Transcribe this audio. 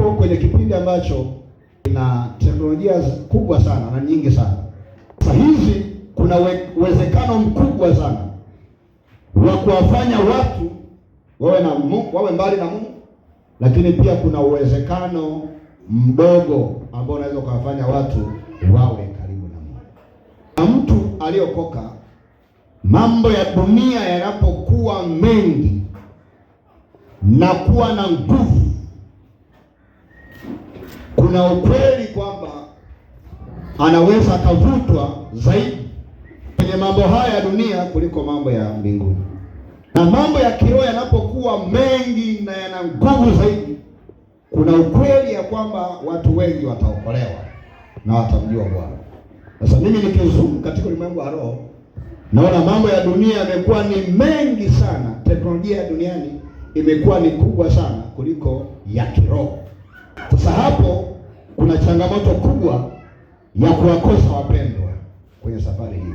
tupo kwenye kipindi ambacho ina teknolojia kubwa sana na nyingi sana. Sasa hizi kuna uwezekano mkubwa sana wa kuwafanya watu wawe mbali na Mungu, lakini pia kuna uwezekano mdogo ambao unaweza kuwafanya watu wawe karibu na Mungu. Na mtu aliyokoka, mambo ya dunia yanapokuwa mengi na kuwa na nguvu, kuna ukweli kwamba anaweza akavutwa zaidi kwenye mambo haya ya dunia kuliko mambo ya mbinguni. Na mambo ya kiroho yanapokuwa mengi na yana nguvu zaidi, kuna ukweli ya kwamba watu wengi wataokolewa na watamjua Bwana. Sasa mimi nikizoom katika ulimwengu wa roho, naona mambo ya dunia yamekuwa ni mengi sana. Teknolojia ya duniani imekuwa ni kubwa sana kuliko ya kiroho. Sasa hapo kuna changamoto kubwa ya kuwakosa wapendwa kwenye safari hii.